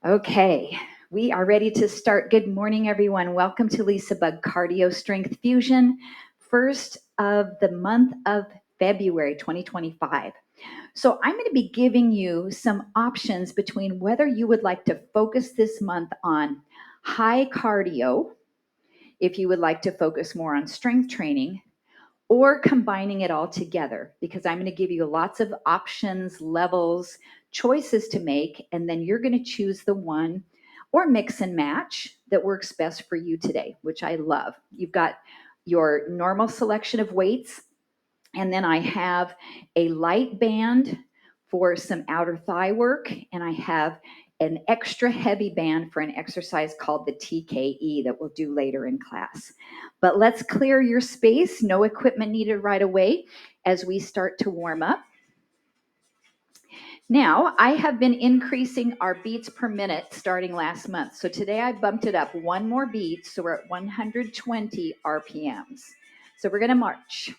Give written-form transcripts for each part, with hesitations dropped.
Okay, we are ready to start. Good morning, everyone. Welcome to LisaBug Cardio Strength Fusion, first of the month of February 2025. So I'm going to be giving you some options between whether you would like to focus this month on high cardio, if you would like to focus more on strength training, or combining it all together, because I'm going to give you lots of options, levels, choices to make, and then you're going to choose the one or mix and match that works best for you today, which I love. You've got your normal selection of weights, and then I have a light band for some outer thigh work, and I have an extra heavy band for an exercise called the TKE that we'll do later in class. But let's clear your space. No equipment needed right away as we start to warm up. Now, I have been increasing our beats per minute starting last month. So today I bumped it up one more beat, so we're at 120 RPMs. So we're going to march.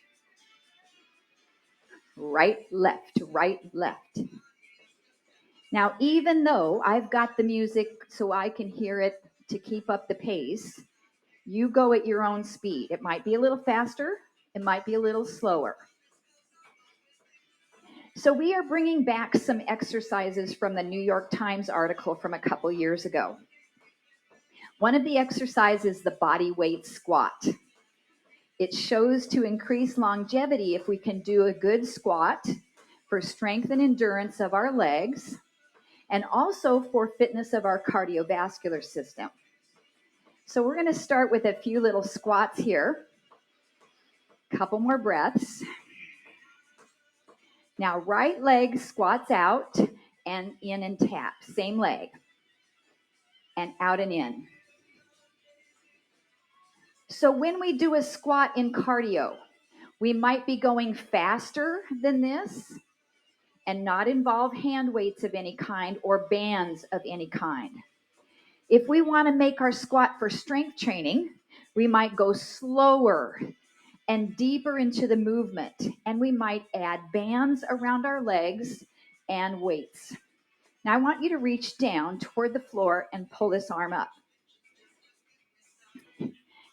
Right, left, right, left. Now, even though I've got the music so I can hear it to keep up the pace, you go at your own speed. It might be a little faster, it might be a little slower. So we are bringing back some exercises from the New York Times article from a couple years ago. One of the exercises is the body weight squat. It shows to increase longevity if we can do a good squat for strength and endurance of our legs, and also for fitness of our cardiovascular system. So we're going to start with a few little squats here. Couple more breaths. Now, right leg squats out and in and tap. Same leg. And out and in. So when we do a squat in cardio, we might be going faster than this and not involve hand weights of any kind or bands of any kind. If we want to make our squat for strength training, we might go slower and deeper into the movement, and we might add bands around our legs and weights. Now I want you to reach down toward the floor and pull this arm up.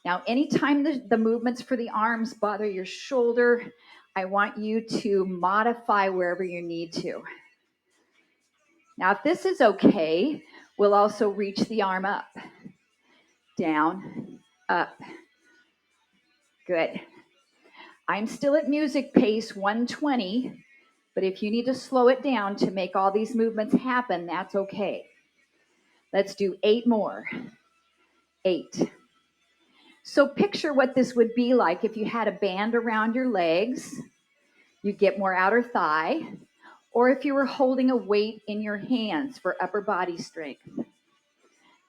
Now, anytime the movements for the arms bother your shoulder, I want you to modify wherever you need to. Now, if this is okay, we'll also reach the arm up, down, up. Good. I'm still at music pace 120, but if you need to slow it down to make all these movements happen, that's okay. Let's do 8 more. 8. So picture what this would be like if you had a band around your legs. You get more outer thigh, or if you were holding a weight in your hands for upper body strength.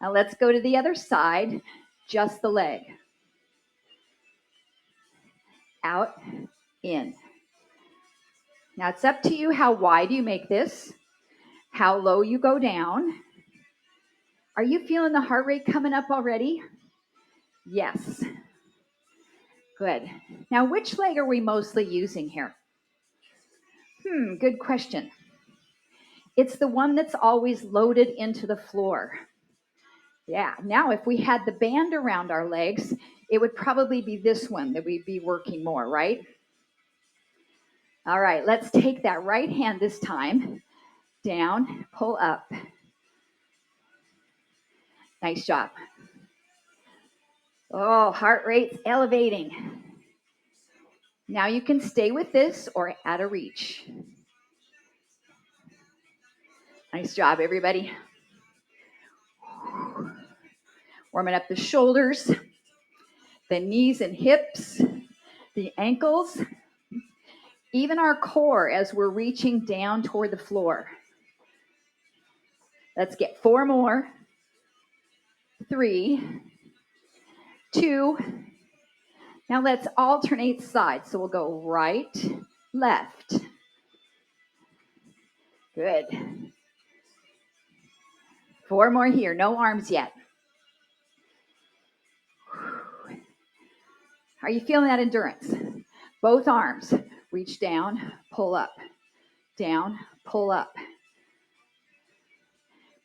Now let's go to the other side, just the leg. Out, in. Now it's up to you how wide you make this, how low you go down. Are you feeling the heart rate coming up already? Yes. Good. Now, which leg are we mostly using here? Good question. It's the one that's always loaded into the floor. Yeah. Now, if we had the band around our legs, it would probably be this one that we'd be working more, right? All right, let's take that right hand this time. Down, pull up. Nice job. Oh, heart rate's elevating. Now you can stay with this or out of reach. Nice job, everybody. Warming up the shoulders, the knees and hips, the ankles, even our core as we're reaching down toward the floor. Let's get 4 more. 3, 2. Now let's alternate sides. So we'll go right, left. Good. 4 more here. No arms yet. Are you feeling that endurance? Both arms. Reach down, pull up. Down, pull up.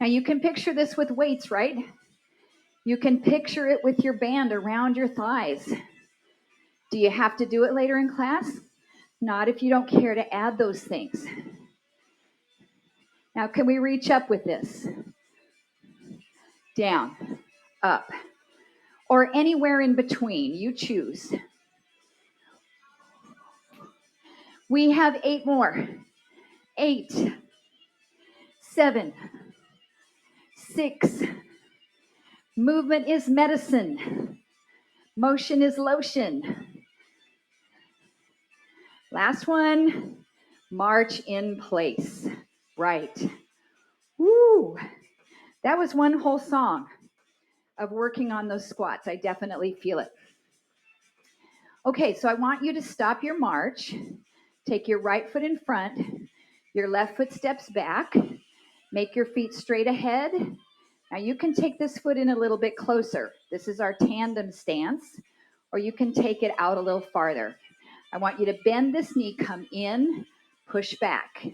Now you can picture this with weights, right? You can picture it with your band around your thighs. Do you have to do it later in class? Not if you don't care to add those things. Now, can we reach up with this? Down, up, or anywhere in between. You choose. We have 8 more. 8, 7, 6. Movement is medicine. Motion is lotion. Last one. March in place. Right. Woo! That was one whole song of working on those squats. I definitely feel it. Okay, so I want you to stop your march. Take your right foot in front. Your left foot steps back. Make your feet straight ahead. Now you can take this foot in a little bit closer. This is our tandem stance, or you can take it out a little farther. I want you to bend this knee, come in, push back.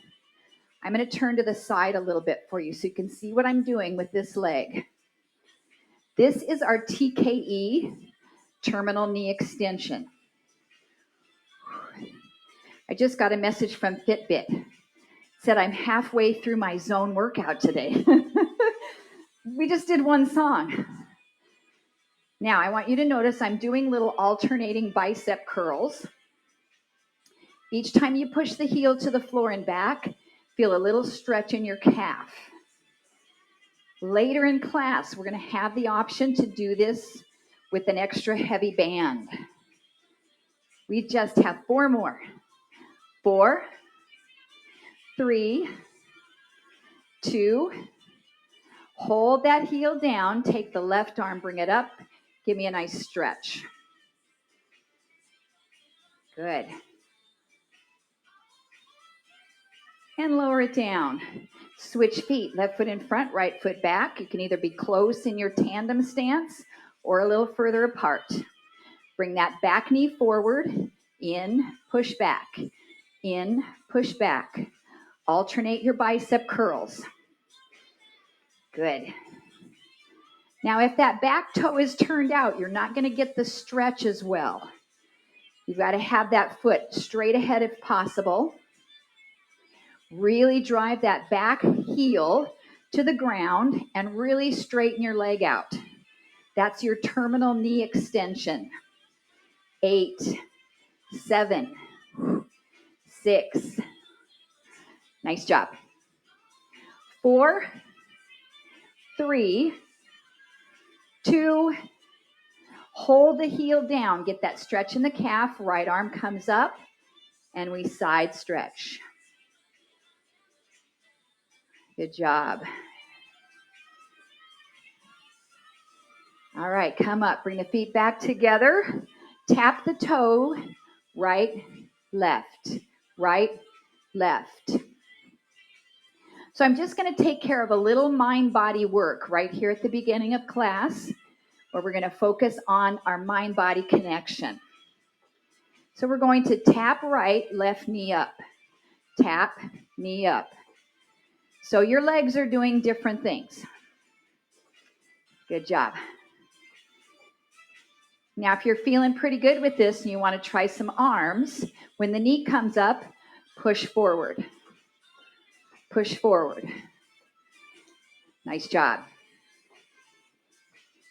I'm going to turn to the side a little bit for you so you can see what I'm doing with this leg. This is our TKE, terminal knee extension. I just got a message from Fitbit. It said I'm halfway through my zone workout today. We just did one song. Now I want you to notice I'm doing little alternating bicep curls. Each time you push the heel to the floor and back, feel a little stretch in your calf. Later in class, we're going to have the option to do this with an extra heavy band. We just have 4 more. 4, 3, 2. Hold that heel down. Take the left arm, bring it up. Give me a nice stretch. Good. And lower it down. Switch feet, left foot in front, right foot back. You can either be close in your tandem stance or a little further apart. Bring that back knee forward, in, push back, in, push back. Alternate your bicep curls. Good. Now, if that back toe is turned out, you're not going to get the stretch as well. You've got to have that foot straight ahead if possible. Really drive that back heel to the ground and really straighten your leg out. That's your terminal knee extension. 8, 7, 6. Nice job. 4, 3, 2. Hold the heel down. Get that stretch in the calf. Right arm comes up and we side stretch. Good job. All right, come up. Bring the feet back together. Tap the toe. Right, left. Right, left. So I'm just going to take care of a little mind-body work right here at the beginning of class, where we're going to focus on our mind-body connection. So we're going to tap right, left knee up. Tap, knee up. So your legs are doing different things. Good job. Now, if you're feeling pretty good with this and you want to try some arms, when the knee comes up, push forward. Push forward. Nice job.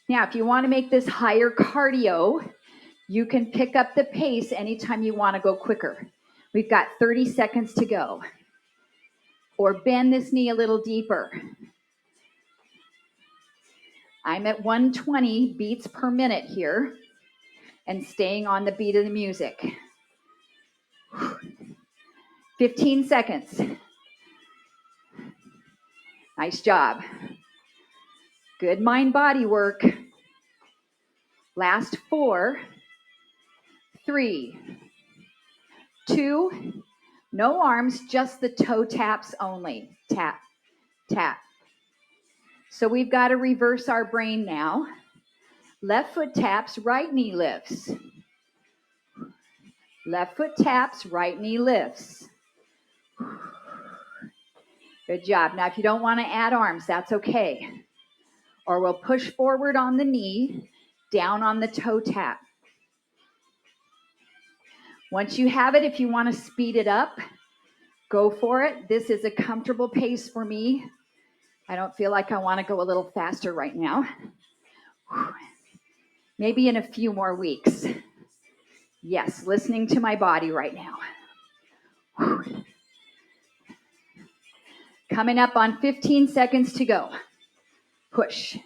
Now, if you want to make this higher cardio, you can pick up the pace anytime you want to go quicker. We've got 30 seconds to go. Or bend this knee a little deeper. I'm at 120 beats per minute here and staying on the beat of the music. 15 seconds. Nice job. Good mind-body work. Last 4, 3, 2, no arms, just the toe taps only. Tap, tap. So we've got to reverse our brain now. Left foot taps, right knee lifts. Left foot taps, right knee lifts. Good job. Now, if you don't want to add arms, that's okay. Or we'll push forward on the knee, down on the toe tap. Once you have it, if you want to speed it up, go for it. This is a comfortable pace for me. I don't feel like I want to go a little faster right now. Maybe in a few more weeks. Yes, listening to my body right now. Coming up on 15 seconds to go. Push.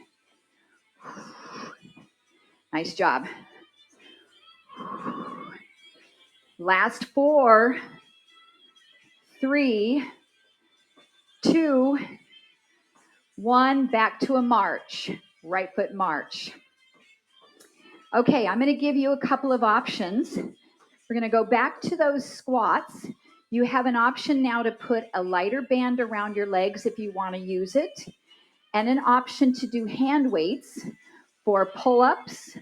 Nice job. Last 4, 3, 2, 1. Back to a march. Right foot march. Okay, I'm going to give you a couple of options. We're going to go back to those squats. You have an option now to put a lighter band around your legs if you want to use it, and an option to do hand weights for pull-ups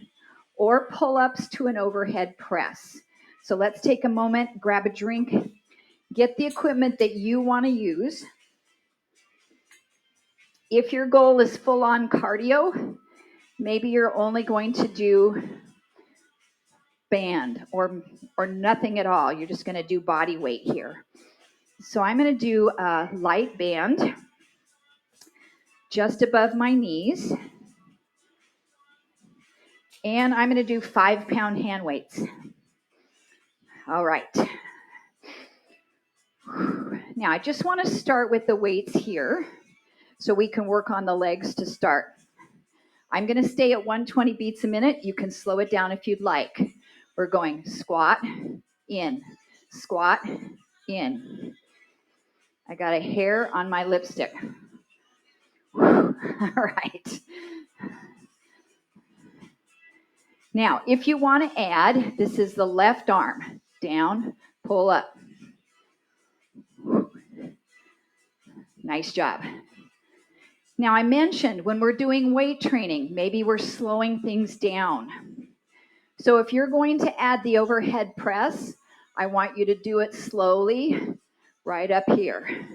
or pull-ups to an overhead press. So let's take a moment, grab a drink, get the equipment that you want to use. If your goal is full-on cardio, maybe you're only going to do band or nothing at all. You're just going to do body weight here. So I'm going to do a light band just above my knees. And I'm going to do 5-pound hand weights. All right. Now, I just want to start with the weights here so we can work on the legs to start. I'm going to stay at 120 beats a minute. You can slow it down if you'd like. We're going squat, in, squat, in. I got a hair on my lipstick. All right. Now, if you want to add, this is the left arm. Down, pull up. Nice job. Now, I mentioned when we're doing weight training, maybe we're slowing things down. So if you're going to add the overhead press, I want you to do it slowly, right up here.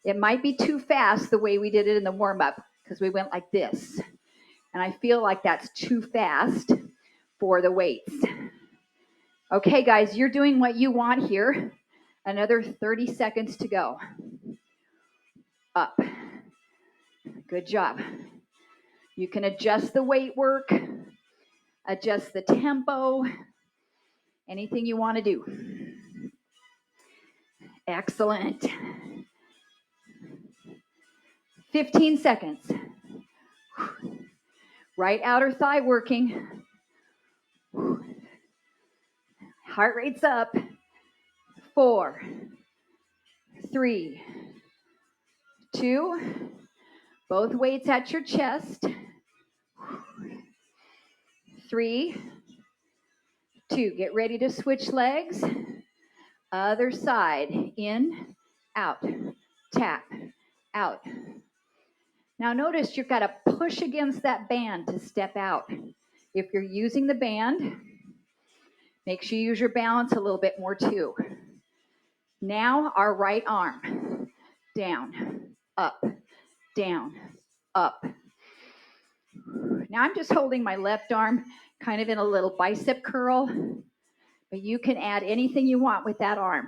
It might be too fast the way we did it in the warm-up because we went like this. And I feel like that's too fast for the weights. Okay, guys, you're doing what you want here. Another 30 seconds to go. Up. Good job. You can adjust the weight work, adjust the tempo, anything you want to do. Excellent. 15 seconds. Right outer thigh working. Heart rate's up. 4, 3, 2. Both weights at your chest. 3, 2. Get ready to switch legs. Other side. In, out, tap, out. Now notice you've got to push against that band to step out. If you're using the band, make sure you use your balance a little bit more too. Now our right arm. Down, up, down, up. Now I'm just holding my left arm kind of in a little bicep curl, but you can add anything you want with that arm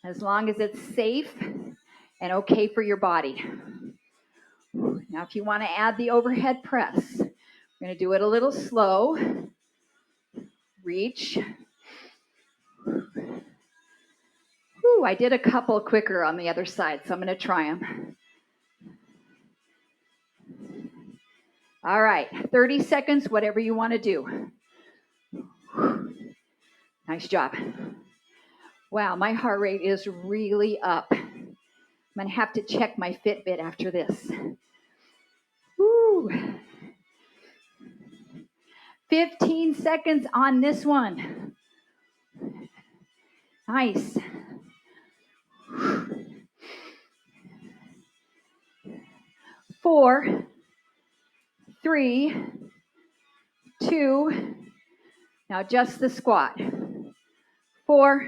as long as it's safe and okay for your body. Now if you want to add the overhead press, we're going to do it a little slow. Reach. Ooh, I did a couple quicker on the other side, so I'm going to try them. All right, 30 seconds, whatever you want to do. Nice job. Wow, my heart rate is really up. I'm going to have to check my Fitbit after this. Woo. 15 seconds on this one. Nice. 4, 3, 2. Now just the squat. 4,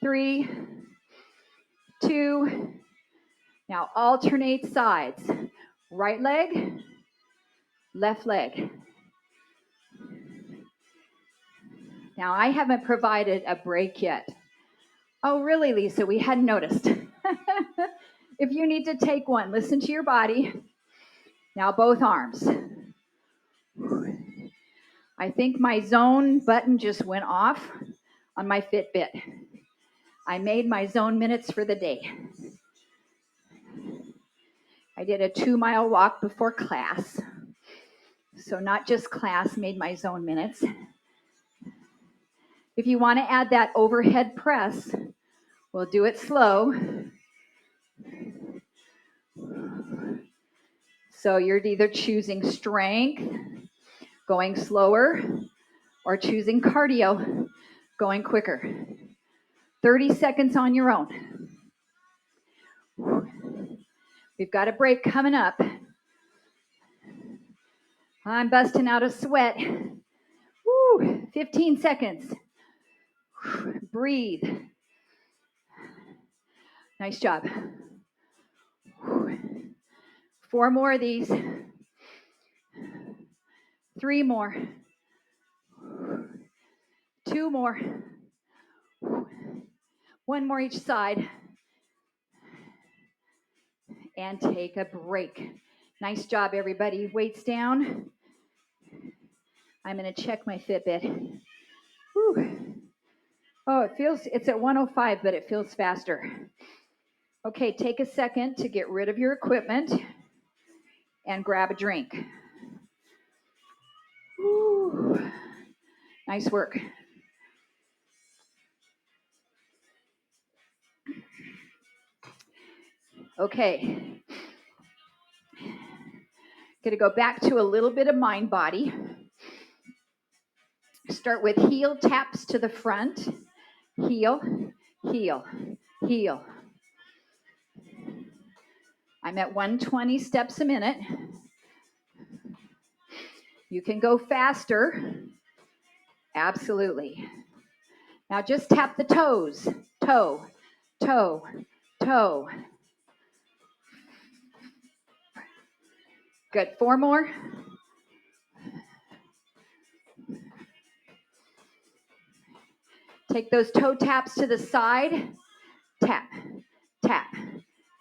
3, 2. Now alternate sides. Right leg, left leg. Now I haven't provided a break yet. Oh, really, Lisa? We hadn't noticed. If you need to take one, listen to your body. Now both arms. I think my zone button just went off on my Fitbit. I made my zone minutes for the day. I did a 2-mile walk before class. So not just class made my zone minutes. If you want to add that overhead press, we'll do it slow. So you're either choosing strength, going slower, or choosing cardio, going quicker. 30 seconds on your own. We've got a break coming up. I'm busting out a sweat. Woo, 15 seconds. Breathe. Nice job. 4 more of these. 3 more. 2 more. 1 more each side. And take a break. Nice job, everybody. Weights down. I'm going to check my Fitbit. Whew. Oh, it's at 105, but it feels faster. Okay, take a second to get rid of your equipment and grab a drink. Whew. Nice work. Okay. Going to go back to a little bit of mind body. Start with heel taps to the front. Heel, heel, heel. I'm at 120 steps a minute. You can go faster. Absolutely. Now just tap the toes. Toe, toe, toe. Good. 4 more. Take those toe taps to the side. Tap, tap,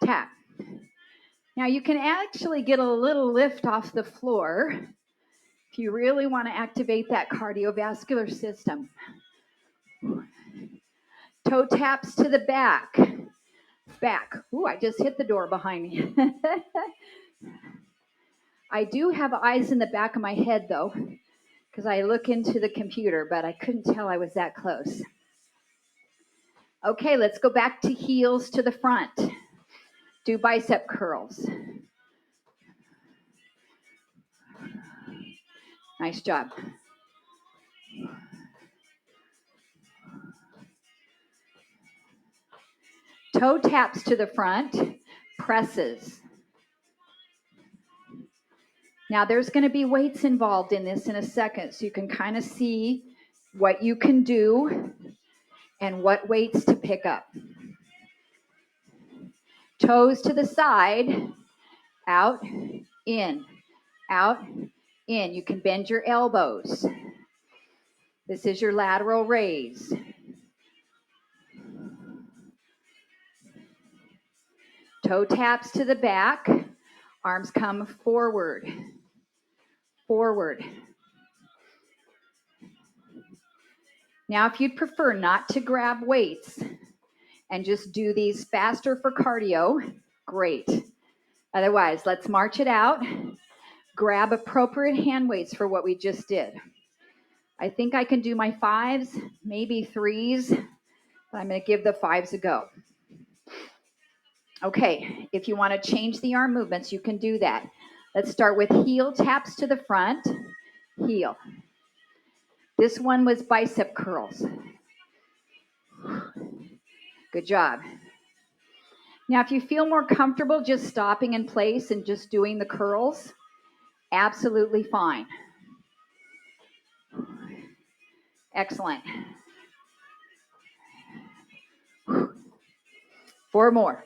tap. Now you can actually get a little lift off the floor if you really want to activate that cardiovascular system. Toe taps to the back. Back. Ooh, I just hit the door behind me. I do have eyes in the back of my head, though, because I look into the computer, but I couldn't tell I was that close. Okay, let's go back to heels to the front. Do bicep curls. Nice job. Toe taps to the front, presses. Now there's going to be weights involved in this in a second, so you can kind of see what you can do and what weights to pick up. Toes to the side, out, in, out, in. You can bend your elbows. This is your lateral raise. Toe taps to the back, arms come forward, forward. Now, if you'd prefer not to grab weights and just do these faster for cardio, great. Otherwise, let's march it out. Grab appropriate hand weights for what we just did. I think I can do my 5s, maybe 3s, but I'm going to give the 5s a go. Okay, if you want to change the arm movements, you can do that. Let's start with heel taps to the front, heel. This one was bicep curls. Good job. Now, if you feel more comfortable just stopping in place and just doing the curls, absolutely fine. Excellent. 4 more.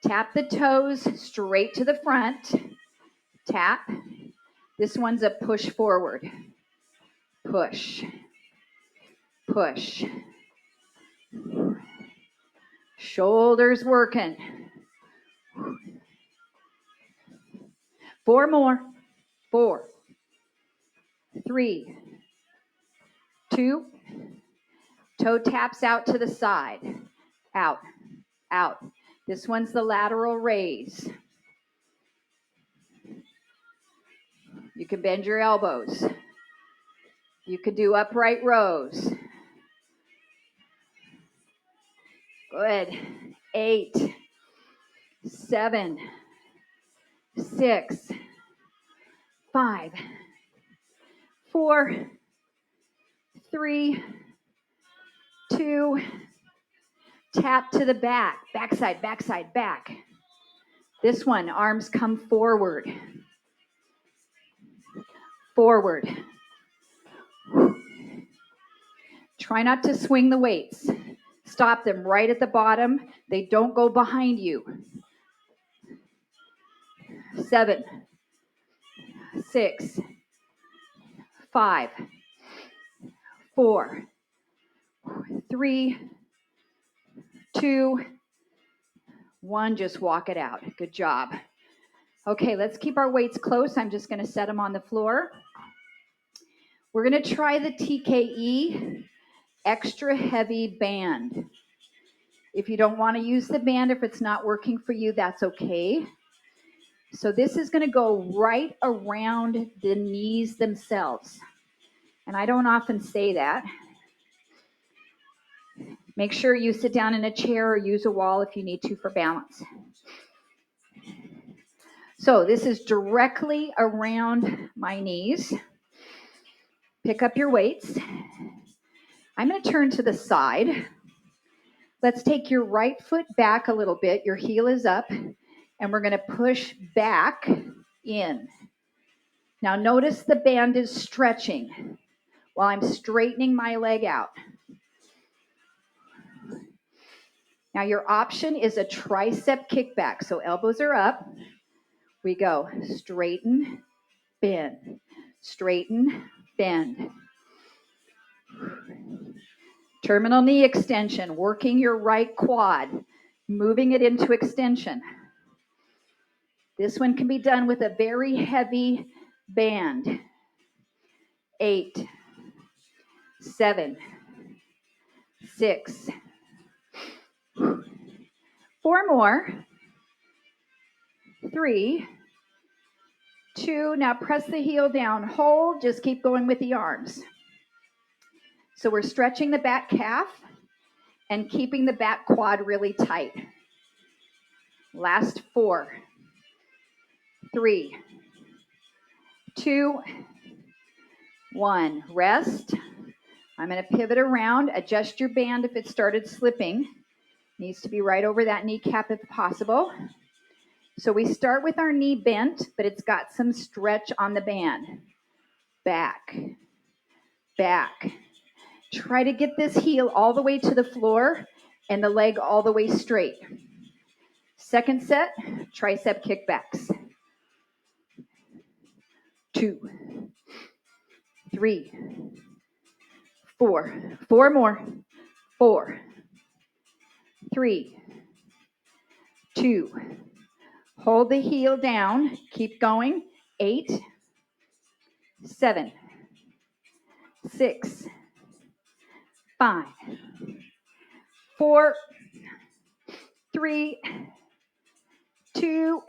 Tap the toes straight to the front. Tap. This one's a push forward. Push. Push. Shoulders working. 4 more. 4, 3, 2. Toe taps out to the side. Out. Out. This one's the lateral raise. You can bend your elbows. You could do upright rows. Good. 8, 7, 6, 5, 4, 3, 2. Tap to the back. Backside, backside, back. This one, arms come forward. Forward. Try not to swing the weights. Stop them right at the bottom. They don't go behind you. 7, 6, 5, 4, 3, 2, 1. Just walk it out. Good job. Okay, let's keep our weights close. I'm just going to set them on the floor. We're going to try the TKE extra heavy band. If you don't want to use the band, if it's not working for you, that's okay. So this is going to go right around the knees themselves. And I don't often say that. Make sure you sit down in a chair or use a wall if you need to for balance. So this is directly around my knees. Pick up your weights. I'm going to turn to the side. Let's take your right foot back a little bit. Your heel is up, and we're going to push back in. Now notice the band is stretching while I'm straightening my leg out. Now your option is a tricep kickback. So elbows are up. We go straighten, bend, straighten, bend. Terminal knee extension, working your right quad, moving it into extension. This one can be done with a very heavy band. 8, 7, 6. 4 more. 3, 2. Now press the heel down. Hold. Just keep going with the arms. So we're stretching the back calf and keeping the back quad really tight. Last 4, 3, 2, 1. Rest. I'm going to pivot around. Adjust your band if it started slipping. Needs to be right over that kneecap if possible. So we start with our knee bent, but it's got some stretch on the band. Back, back. Try to get this heel all the way to the floor and the leg all the way straight. Second set, tricep kickbacks. 2, 3, 4. 4 more. 4, 3, 2. Hold the heel down. Keep going. 8, 7, 6, 5, 4, 3, 2,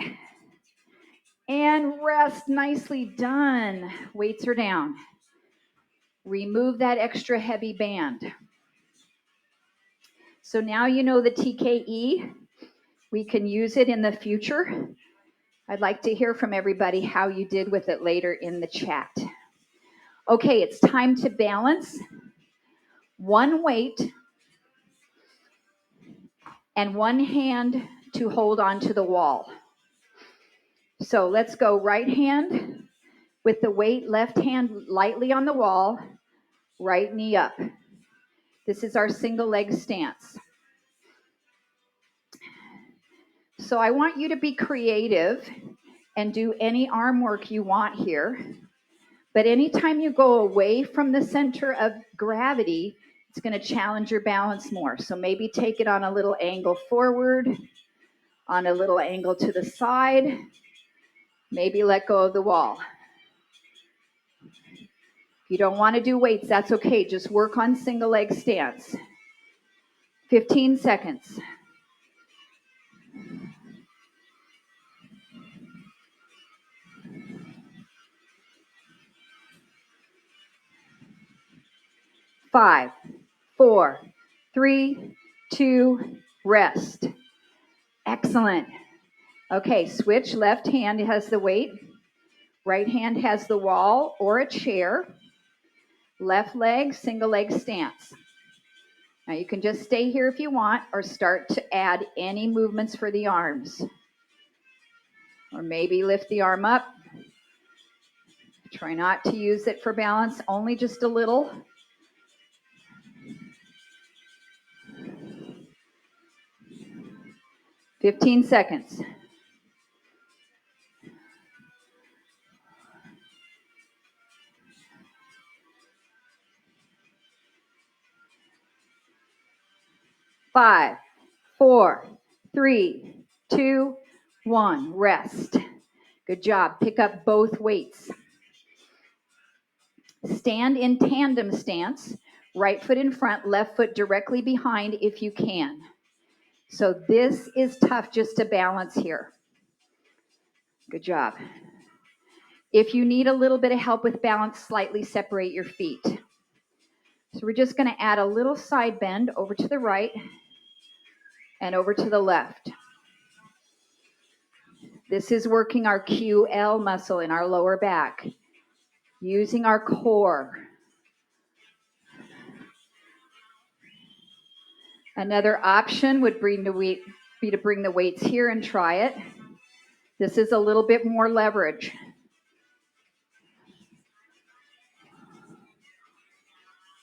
and rest. Nicely done. Weights are down. Remove that extra heavy band. So now you know the TKE. We can use it in the future. I'd like to hear from everybody how you did with it later in the chat. Okay, it's time to balance. One weight and one hand to hold onto the wall. So let's go right hand with the weight, left hand lightly on the wall, right knee up. This is our single leg stance. So I want you to be creative and do any arm work you want here. But anytime you go away from the center of gravity, it's going to challenge your balance more. So maybe take it on a little angle forward, on a little angle to the side. Maybe let go of the wall. If you don't want to do weights, that's okay. Just work on single leg stance. 15 seconds. 5, 4, 3, 2, rest. Excellent. Okay, switch. Left hand has the weight. Right hand has the wall or a chair. Left leg, single leg stance. Now you can just stay here if you want or start to add any movements for the arms. Or maybe lift the arm up. Try not to use it for balance, only just a little. 15 seconds. 5, 4, 3, 2, 1. Rest. Good job. Pick up both weights. Stand in tandem stance. Right foot in front, left foot directly behind if you can. So this is tough just to balance here. Good job. If you need a little bit of help with balance, slightly separate your feet. So we're just going to add a little side bend over to the right and over to the left. This is working our QL muscle in our lower back, using our core. Another option would be to bring the weights here and try it. This is a little bit more leverage.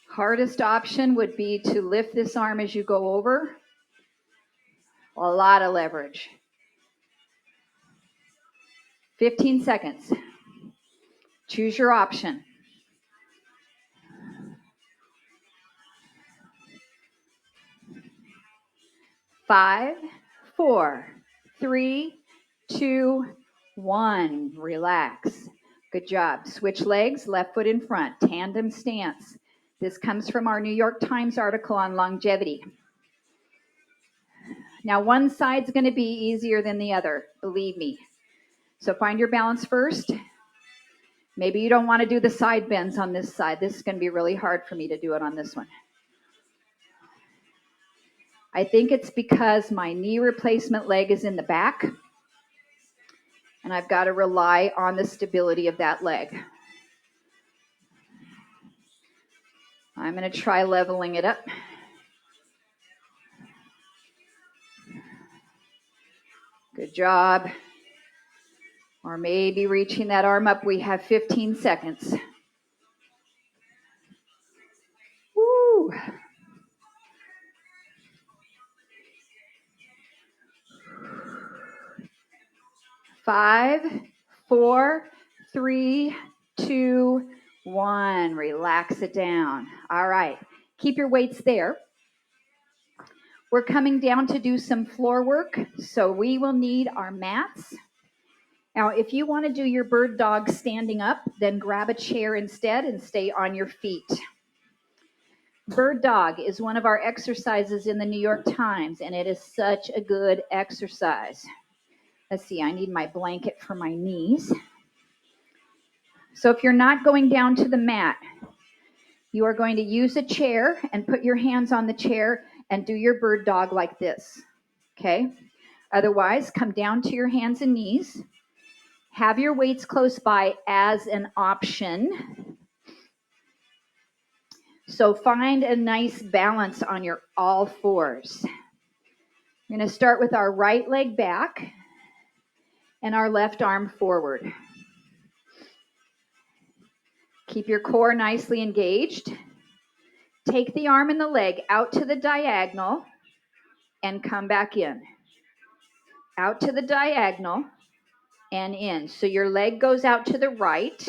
Hardest option would be to lift this arm as you go over. A lot of leverage. 15 seconds. Choose your option. 5, 4, 3, 2, 1. Relax. Good job. Switch legs, left foot in front. Tandem stance. This comes from our New York Times article on longevity. Now, one side's going to be easier than the other, believe me. So find your balance first. Maybe you don't want to do the side bends on this side. This is going to be really hard for me to do it on this one. I think it's because my knee replacement leg is in the back, and I've got to rely on the stability of that leg. I'm going to try leveling it up. Good job. Or maybe reaching that arm up. We have 15 seconds. Woo. Five, 4, 3, 2, 1. Relax it down. All right. Keep your weights there. We're coming down to do some floor work, so we will need our mats. Now, if you want to do your bird dog standing up, then grab a chair instead and stay on your feet. Bird dog is one of our exercises in the New York Times, and it is such a good exercise. Let's see, I need my blanket for my knees. So if you're not going down to the mat, you are going to use a chair and put your hands on the chair and do your bird dog like this, okay? Otherwise, come down to your hands and knees. Have your weights close by as an option. So find a nice balance on your all fours. We're going to start with our right leg back and our left arm forward. Keep your core nicely engaged. Take the arm and the leg out to the diagonal and come back in. Out to the diagonal and in. So your leg goes out to the right.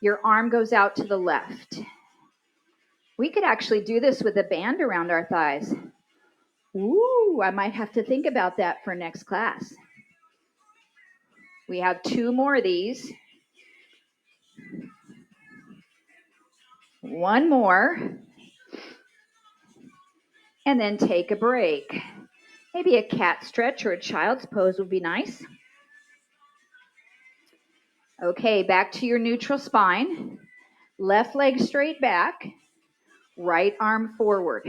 Your arm goes out to the left. We could actually do this with a band around our thighs. Ooh, I might have to think about that for next class. We have 2 more of these. 1 more. And then take a break. Maybe a cat stretch or a child's pose would be nice. Okay, back to your neutral spine. Left leg straight back. Right arm forward.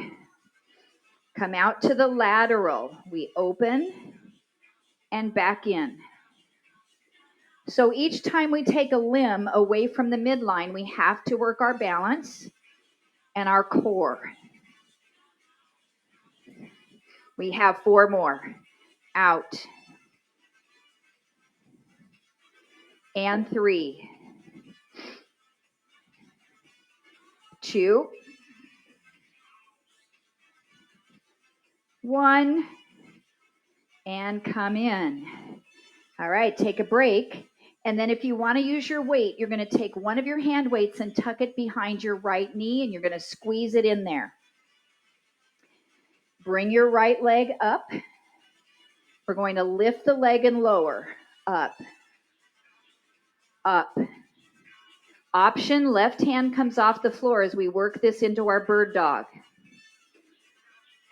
Come out to the lateral. We open and back in. So each time we take a limb away from the midline, we have to work our balance and our core. We have 4 more. Out. And 3. 2. 1. And come in. All right, take a break. And then if you want to use your weight, you're going to take one of your hand weights and tuck it behind your right knee, and you're going to squeeze it in there. Bring your right leg up. We're going to lift the leg and lower. Up. Up. Option, left hand comes off the floor as we work this into our bird dog.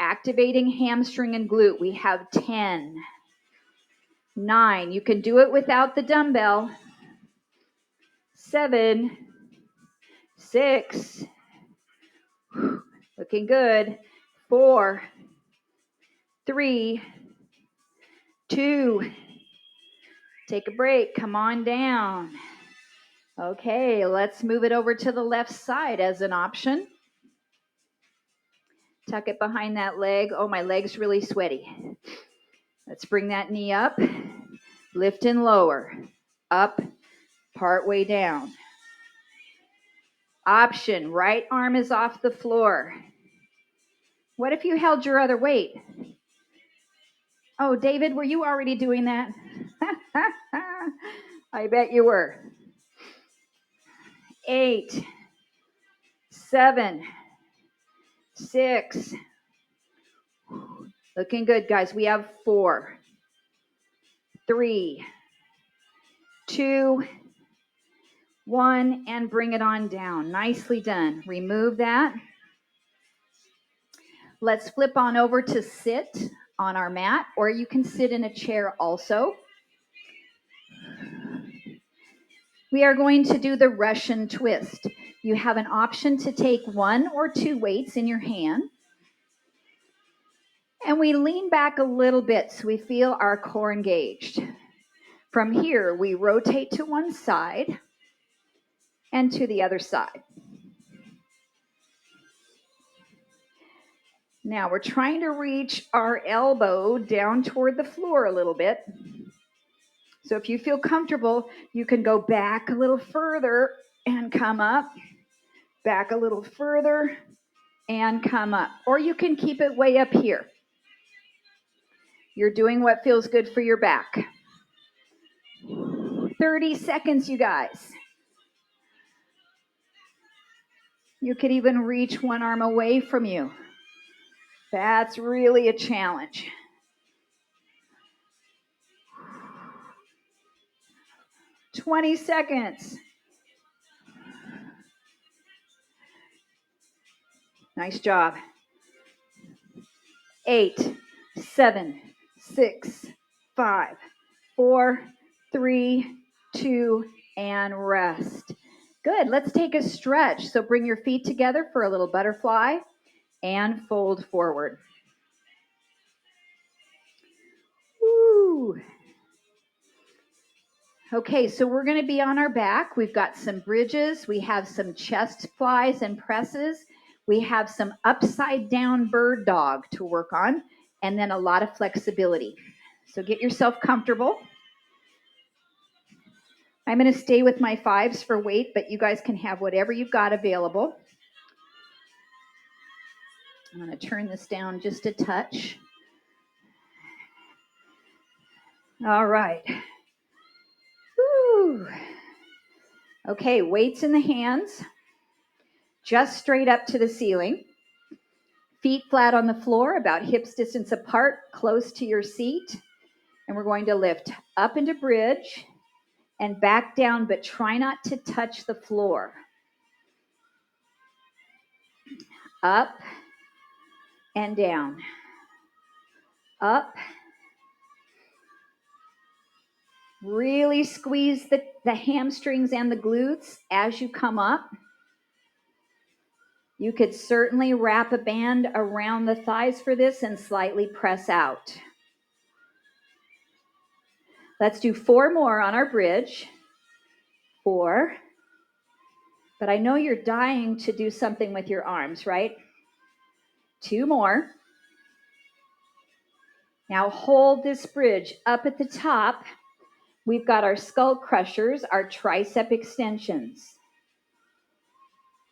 Activating hamstring and glute. We have 10. 9. You can do it without the dumbbell. 7. 6. Looking good. 4. 3. 2. Take a break. Come on down. Okay, let's move it over to the left side as an option. Tuck it behind that leg. Oh, my leg's really sweaty. Let's bring that knee up. Lift and lower. Up, part way down. Option, right arm is off the floor. What if you held your other weight? Oh, David, were you already doing that? I bet you were. 8, 7, 6. Looking good, guys. We have 4, 3, 2, 1, and bring it on down. Nicely done. Remove that. Let's flip on over to sit on our mat, or you can sit in a chair also. We are going to do the Russian twist. You have an option to take 1 or 2 weights in your hand. And we lean back a little bit so we feel our core engaged. From here, we rotate to one side and to the other side. Now we're trying to reach our elbow down toward the floor a little bit. So if you feel comfortable, you can go back a little further and come up, back a little further and come up. Or you can keep it way up here. You're doing what feels good for your back. 30 seconds, you guys. You could even reach one arm away from you. That's really a challenge. "20 seconds. Nice job. 8, 7, 6, 5, 4, 3, 2, and rest. Good. Let's take a stretch. So bring your feet together for a little butterfly and fold forward. Woo. Okay, so we're going to be on our back. We've got some bridges. We have some chest flies and presses. We have some upside down bird dog to work on, and then a lot of flexibility. So get yourself comfortable. I'm going to stay with my 5s for weight, but you guys can have whatever you've got available. I'm going to turn this down just a touch. All right. Woo. Okay, weights in the hands, just straight up to the ceiling. Feet flat on the floor, about hips distance apart, close to your seat. And we're going to lift up into bridge and back down, but try not to touch the floor. Up and down. Up. Really squeeze the hamstrings and the glutes as you come up. You could certainly wrap a band around the thighs for this and slightly press out. Let's do 4 more on our bridge. 4. But I know you're dying to do something with your arms, right? 2 more. Now hold this bridge up at the top. We've got our skull crushers, our tricep extensions.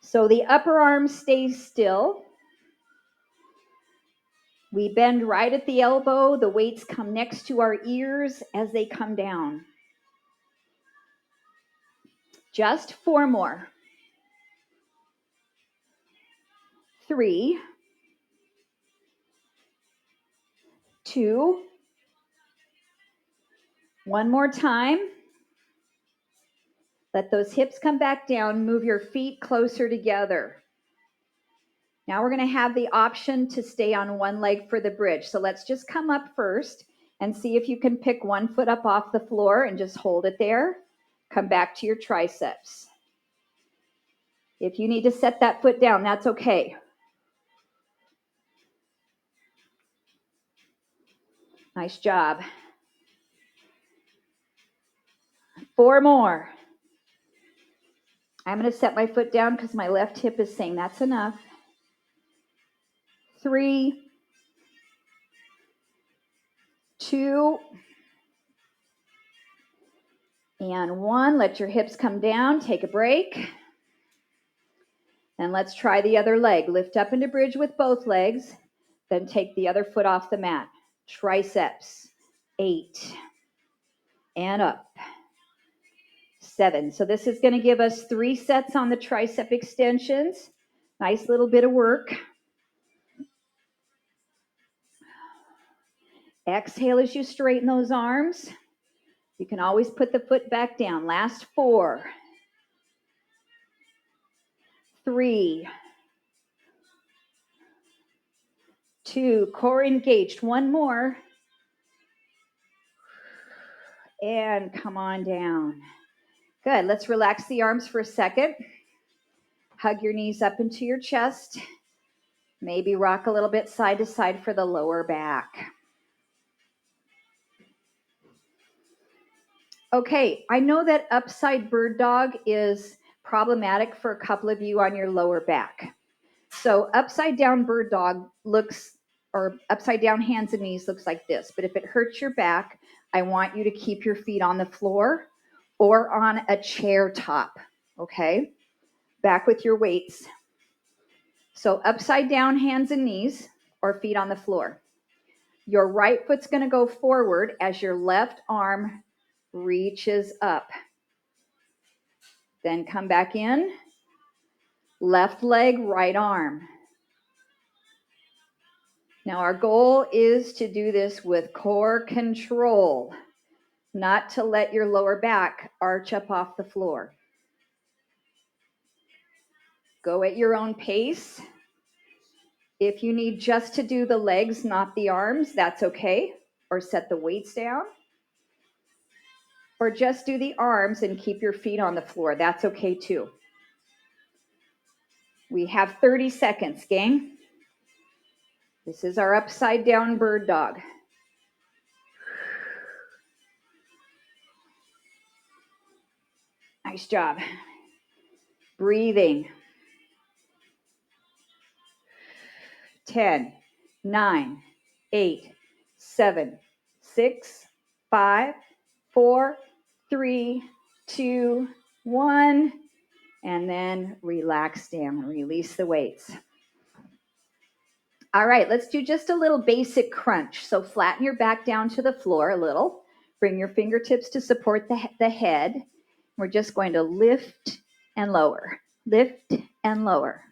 So the upper arm stays still. We bend right at the elbow. The weights come next to our ears as they come down. Just 4 more. 3, 2, 1 more time. Let those hips come back down. Move your feet closer together. Now we're going to have the option to stay on one leg for the bridge. So let's just come up first and see if you can pick one foot up off the floor and just hold it there. Come back to your triceps. If you need to set that foot down, that's okay. Nice job. 4 more. I'm going to set my foot down because my left hip is saying that's enough. 3, 2, and 1. Let your hips come down. Take a break. And let's try the other leg. Lift up into bridge with both legs. Then take the other foot off the mat. Triceps. 8. And up. 7. So this is going to give us 3 sets on the tricep extensions. Nice little bit of work. Exhale as you straighten those arms. You can always put the foot back down. Last 4. 3. 2. Core engaged. 1 more. And come on down. Good. Let's relax the arms for a second. Hug your knees up into your chest. Maybe rock a little bit side to side for the lower back. Okay, I know that upside bird dog is problematic for a couple of you on your lower back. So upside down bird dog looks, or upside down hands and knees looks like this. But if it hurts your back, I want you to keep your feet on the floor or on a chair top, okay? Back with your weights. So upside down hands and knees or feet on the floor. Your right foot's going to go forward as your left arm reaches up. Then come back in. Left leg, right arm. Now our goal is to do this with core control, not to let your lower back arch up off the floor. Go at your own pace. If you need just to do the legs, not the arms, that's okay. Or set the weights down. Or just do the arms and keep your feet on the floor. That's okay too. We have 30 seconds, gang. This is our upside down bird dog. Nice job. Breathing. 10, 9, 8, 7, 6, 5, 4, 3, 2, 1. And then relax down and release the weights. All right, let's do just a little basic crunch. So flatten your back down to the floor a little. Bring your fingertips to support the head. We're just going to lift and lower, lift and lower,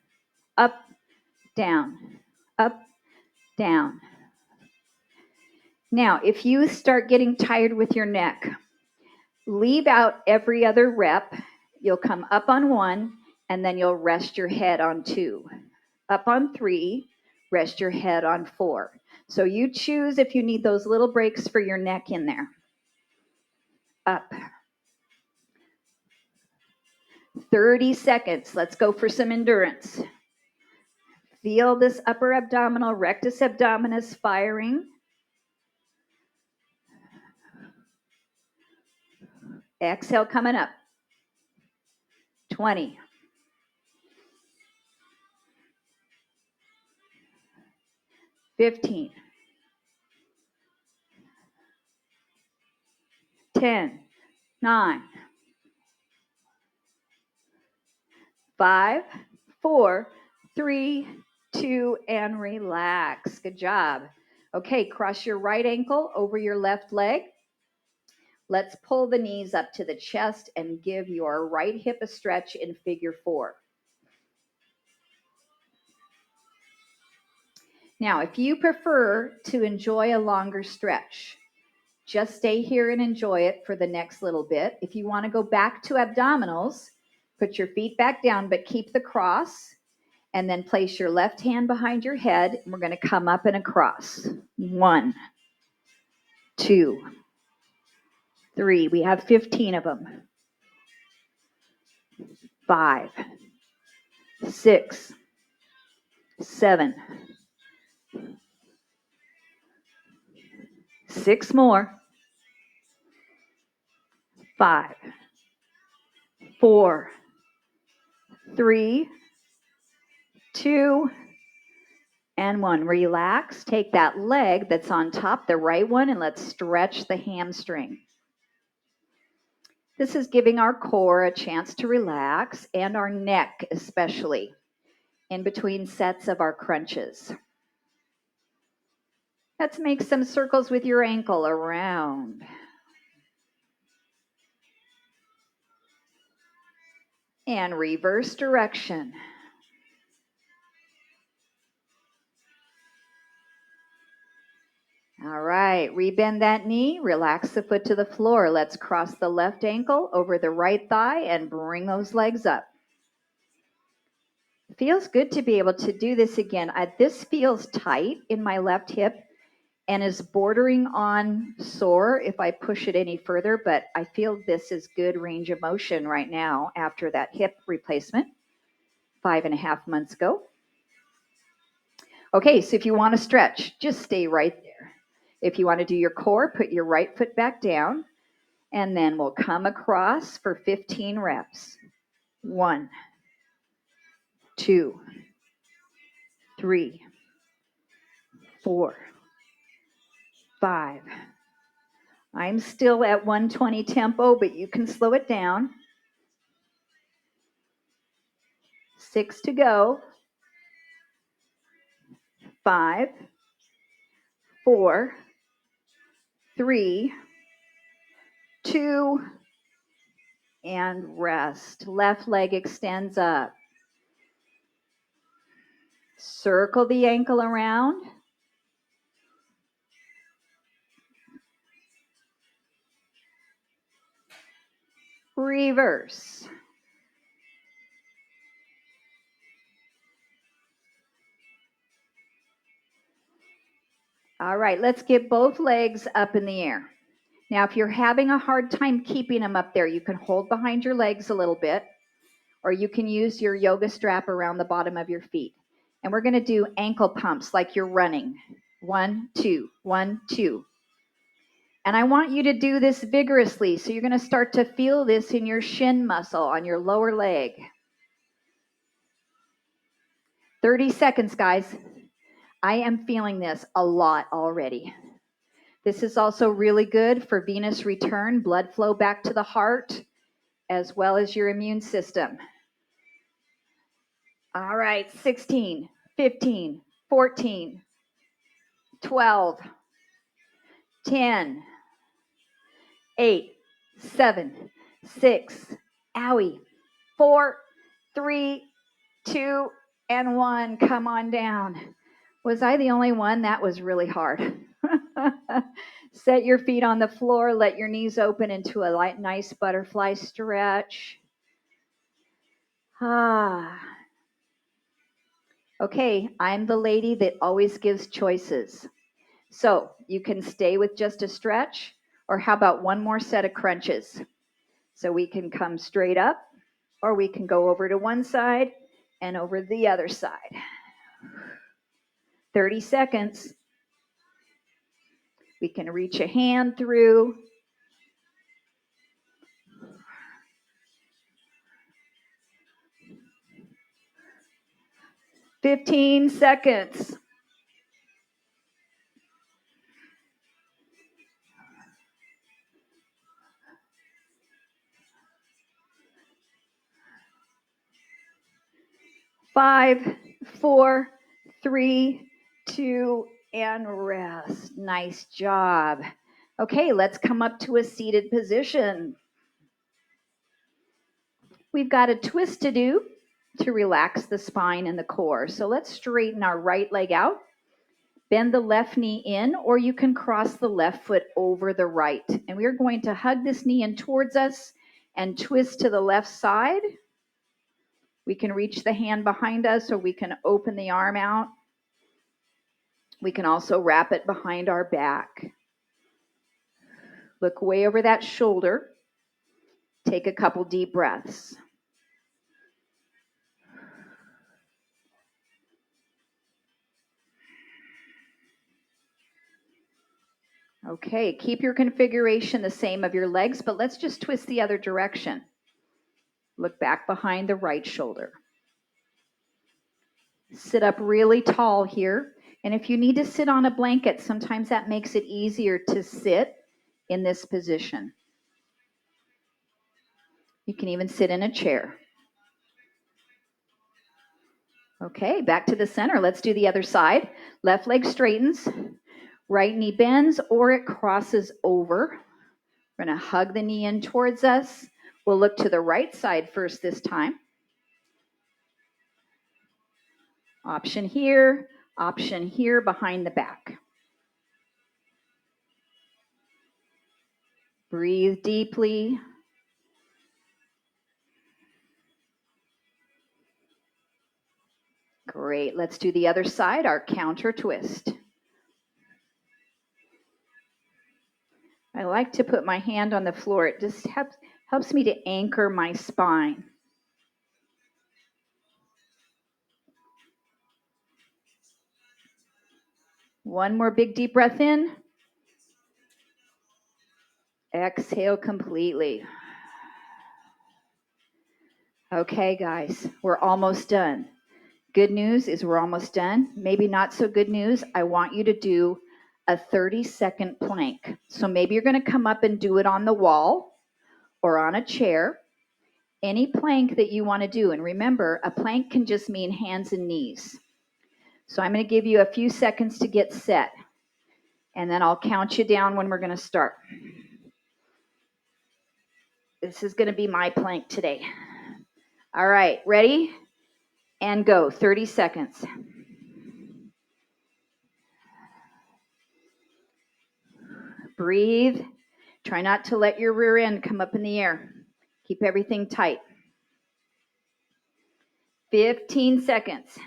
up, down, up, down. Now, if you start getting tired with your neck, leave out every other rep. You'll come up on 1, and then you'll rest your head on 2. Up on 3, rest your head on 4. So you choose if you need those little breaks for your neck in there. Up. 30 seconds. Let's go for some endurance. Feel this upper abdominal, rectus abdominis firing. Exhale, coming up. 20. 15. 10. 9. 5, 4, 3, 2, and relax. Good job. Okay, cross your right ankle over your left leg. Let's pull the knees up to the chest and give your right hip a stretch in figure 4. Now, if you prefer to enjoy a longer stretch, just stay here and enjoy it for the next little bit. If you want to go back to abdominals, put your feet back down, but keep the cross, and then place your left hand behind your head. And we're going to come up and across. 1, 2, 3. We have 15 of them. 5, 6, 7. 6 more. 5, 4, 3, 2, and 1. Relax. Take that leg that's on top, the right one, and let's stretch the hamstring. This is giving our core a chance to relax, and our neck especially, in between sets of our crunches. Let's make some circles with your ankle around. And reverse direction. All right, rebend that knee, relax the foot to the floor. Let's cross the left ankle over the right thigh and bring those legs up. Feels good to be able to do this again. This feels tight in my left hip and is bordering on sore if I push it any further, but I feel this is good range of motion right now after that hip replacement 5.5 months ago. Okay, so if you want to stretch, just stay right there. If you want to do your core, put your right foot back down, and then we'll come across for 15 reps. 1, 2, 3, 4, 5. I'm still at 120 tempo, but you can slow it down. 6 to go. 5, 4, 3, 2, and rest. Left leg extends up. Circle the ankle around. Reverse. All right, let's get both legs up in the air. Now, if you're having a hard time keeping them up there, you can hold behind your legs a little bit, or you can use your yoga strap around the bottom of your feet. And we're going to do ankle pumps like you're running. 1, 2, 1, 2. And I want you to do this vigorously. So you're going to start to feel this in your shin muscle on your lower leg. 30 seconds, guys. I am feeling this a lot already. This is also really good for venous return, blood flow back to the heart, as well as your immune system. All right, 16, 15, 14, 12, 10, 8, 7, 6, owie, 4, 3, 2, and 1. Come on down. Was I the only one? That was really hard. Set your feet on the floor. Let your knees open into a light, nice butterfly stretch. Okay, I'm the lady that always gives choices. So you can stay with just a stretch, or how about one more set of crunches? So we can come straight up, or we can go over to one side and over the other side. 30 seconds. We can reach a hand through. 15 seconds. 5, 4, 3, 2, and rest. Nice job. Okay, let's come up to a seated position. We've got a twist to do to relax the spine and the core. So let's straighten our right leg out. Bend the left knee in, or you can cross the left foot over the right. And we're going to hug this knee in towards us and twist to the left side. We can reach the hand behind us, or we can open the arm out. We can also wrap it behind our back. Look way over that shoulder. Take a couple deep breaths. Okay, keep your configuration the same of your legs, but let's just twist the other direction. Look back behind the right shoulder. Sit up really tall here. And if you need to sit on a blanket, sometimes that makes it easier to sit in this position. You can even sit in a chair. Okay, back to the center. Let's do the other side. Left leg straightens, right knee bends, or it crosses over. We're going to hug the knee in towards us. We'll look to the right side first this time. Option here behind the back. Breathe deeply. Great. Let's do the other side, our counter twist. I like to put my hand on the floor. It just helps me to anchor my spine. One more big deep breath in. Exhale completely. Okay, guys, we're almost done. Good news is we're almost done. Maybe not so good news. I want you to do a 30-second plank. So maybe you're going to come up and do it on the wall or on a chair. Any plank that you want to do. And remember, a plank can just mean hands and knees. So I'm going to give you a few seconds to get set. And then I'll count you down when we're going to start. This is going to be my plank today. All right, ready? And go. 30 seconds. Breathe. Try not to let your rear end come up in the air. Keep everything tight. 15 seconds.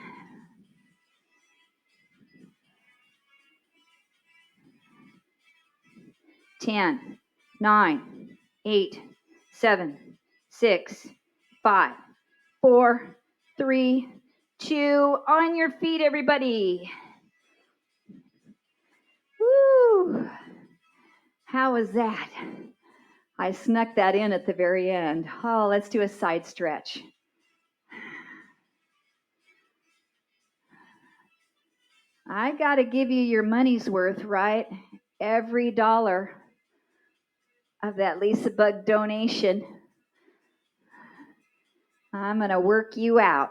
10, 9, 8, 7, 6, 5, 4, 3, 2. On your feet, everybody. Woo! How was that? I snuck that in at the very end. Oh, let's do a side stretch. I got to give you your money's worth, right? Every dollar of that LisaBug donation, I'm going to work you out.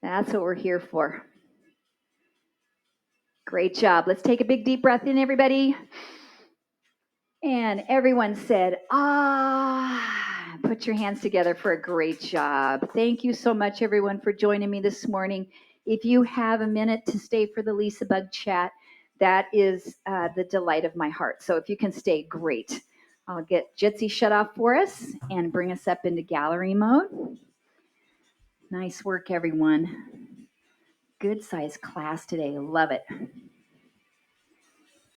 That's what we're here for. Great job. Let's take a big deep breath in, everybody. And everyone said, ah, put your hands together for a great job. Thank you so much, everyone, for joining me this morning. If you have a minute to stay for the LisaBug chat, that is the delight of my heart. So if you can stay, great. I'll get Jitsi shut off for us and bring us up into gallery mode. Nice work, everyone. Good size class today. Love it.